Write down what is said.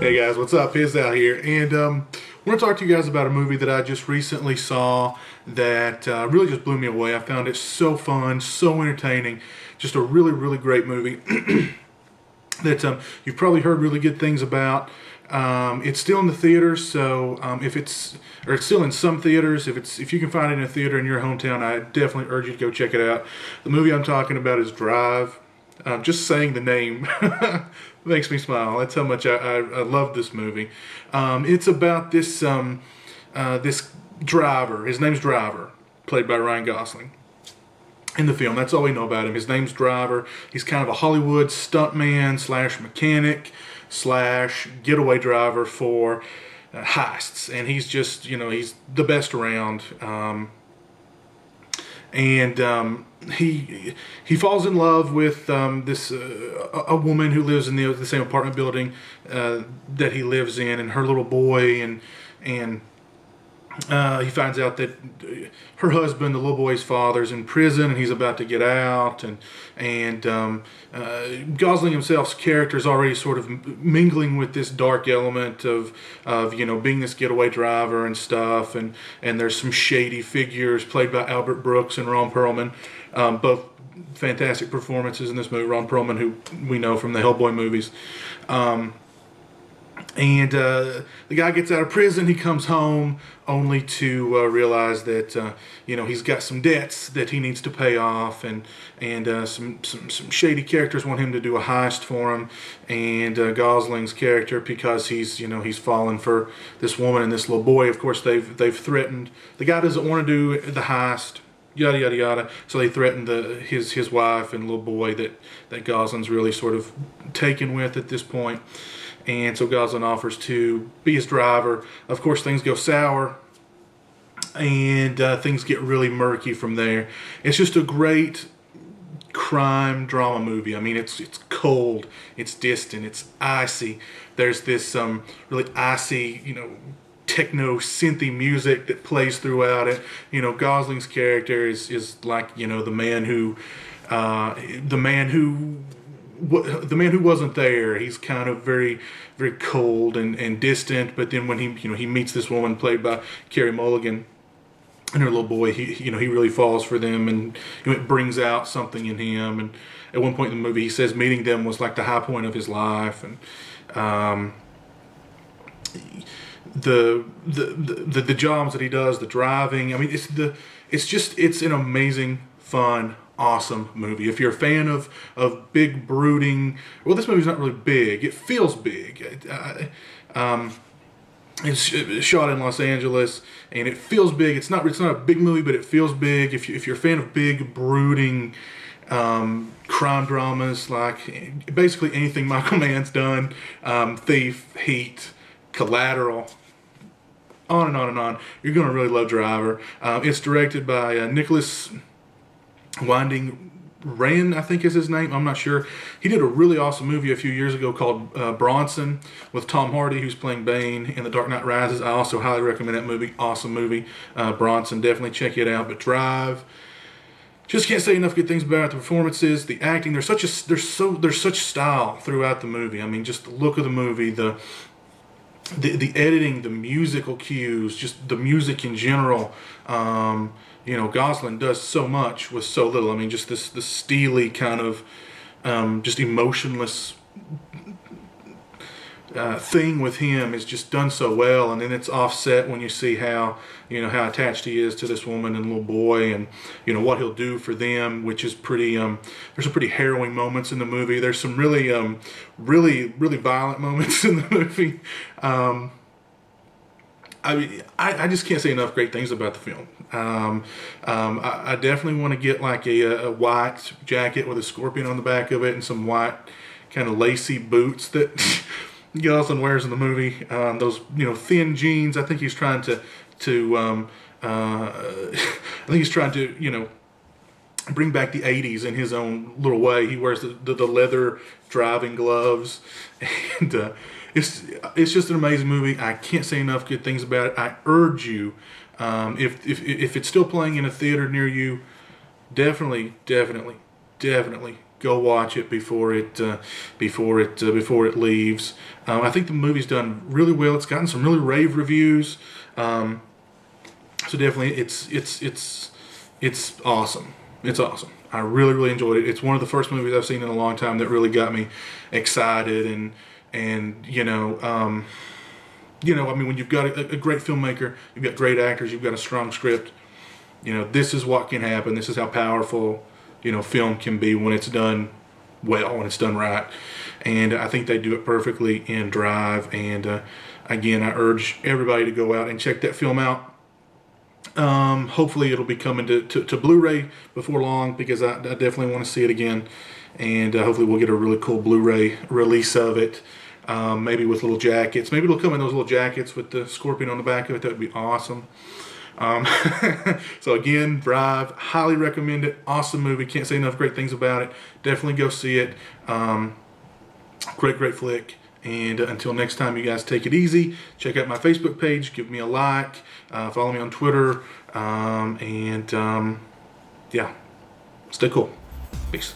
Hey guys, what's up? Piz out here, and I want to talk to you guys about a movie that I just recently saw that really just blew me away. I found it so fun, so entertaining, just a really, really great movie that you've probably heard really good things about. It's still in the theaters, so it's still in some theaters. If you can find it in a theater in your hometown, I definitely urge you to go check it out. The movie I'm talking about is Drive. Just saying the name makes me smile. That's how much I love this movie. It's about this this driver. His name's Driver, played by Ryan Gosling in the film. That's all we know about him. His name's Driver. He's kind of a Hollywood stuntman slash mechanic slash getaway driver for heists, and he's just, he's the best around. He falls in love with this a woman who lives in the same apartment building that he lives in, and her little boy, and he finds out that her husband, the little boy's father, is in prison and he's about to get out, and Gosling himself's character is already sort of mingling with this dark element of being this getaway driver and stuff, and there's some shady figures played by Albert Brooks and Ron Perlman, both fantastic performances in this movie. Ron Perlman, who we know from the Hellboy movies. The guy gets out of prison. He comes home only to realize that he's got some debts that he needs to pay off, and some shady characters want him to do a heist for him. And Gosling's character, because he's fallen for this woman and this little boy. Of course, they've threatened. The guy doesn't want to do the heist. Yada yada yada. So they threatened his wife and little boy that Gosling's really sort of taken with at this point. And so Gosling offers to be his driver. Of course, things go sour, and things get really murky from there. It's just a great crime drama movie. I mean, it's cold, it's distant, it's icy. There's this really icy, techno synthy music that plays throughout it. Gosling's character is like the man who wasn't there. He's kind of very, very cold and distant. But then when he meets this woman played by Carey Mulligan and her little boy, he really falls for them, and it brings out something in him. And at one point in the movie, he says meeting them was like the high point of his life. And the jobs that he does, the driving. I mean, it's an amazing, fun, awesome movie. If you're a fan of big brooding, well, this movie's not really big. It feels big. It's shot in Los Angeles, and it feels big. It's not a big movie, but it feels big. If you're a fan of big brooding crime dramas, like basically anything Michael Mann's done, Thief, Heat, Collateral, on and on and on, you're going to really love Driver. It's directed by Nicolas Winding Refn, I think is his name. I'm not sure. He did a really awesome movie a few years ago called Bronson with Tom Hardy, who's playing Bane in The Dark Knight Rises. I also highly recommend that movie. Awesome movie. Bronson, definitely check it out. But Drive, just can't say enough good things about it. The performances, the acting. There's such style throughout the movie. I mean, just the look of the movie, the editing, the musical cues, just the music in general. Gosling does so much with so little. I mean, just this steely kind of just emotionless thing with him is just done so well, and then it's offset when you see how how attached he is to this woman and little boy, and what he'll do for them, which is pretty. There's some pretty harrowing moments in the movie. There's some really really violent moments in the movie. I just can't say enough great things about the film. I definitely want to get like a white jacket with a scorpion on the back of it and some white kind of lacy boots that Gosling wears in the movie. Those thin jeans. I think he's trying to bring back the 80s in his own little way. He wears the leather driving gloves, and it's just an amazing movie. I can't say enough good things about it. I urge you, if it's still playing in a theater near you, definitely go watch it before it leaves. I think the movie's done really well. It's gotten some really rave reviews. So definitely, it's awesome. It's awesome. I really enjoyed it. It's one of the first movies I've seen in a long time that really got me excited, and I mean, when you've got a great filmmaker, you've got great actors, you've got a strong script, this is what can happen. This is how powerful, film can be when it's done well, when it's done right. And I think they do it perfectly in Drive. And again, I urge everybody to go out and check that film out. Hopefully it'll be coming to Blu-ray before long, because I definitely want to see it again. And hopefully we'll get a really cool Blu-ray release of it. Maybe with little jackets. Maybe it'll come in those little jackets with the scorpion on the back of it. That would be awesome. So again, Drive, highly recommend it. Awesome movie. Can't say enough great things about it. Definitely go see it. Great flick. And until next time, you guys take it easy. Check out my Facebook page. Give me a like. Follow me on Twitter. Yeah, stay cool. Peace.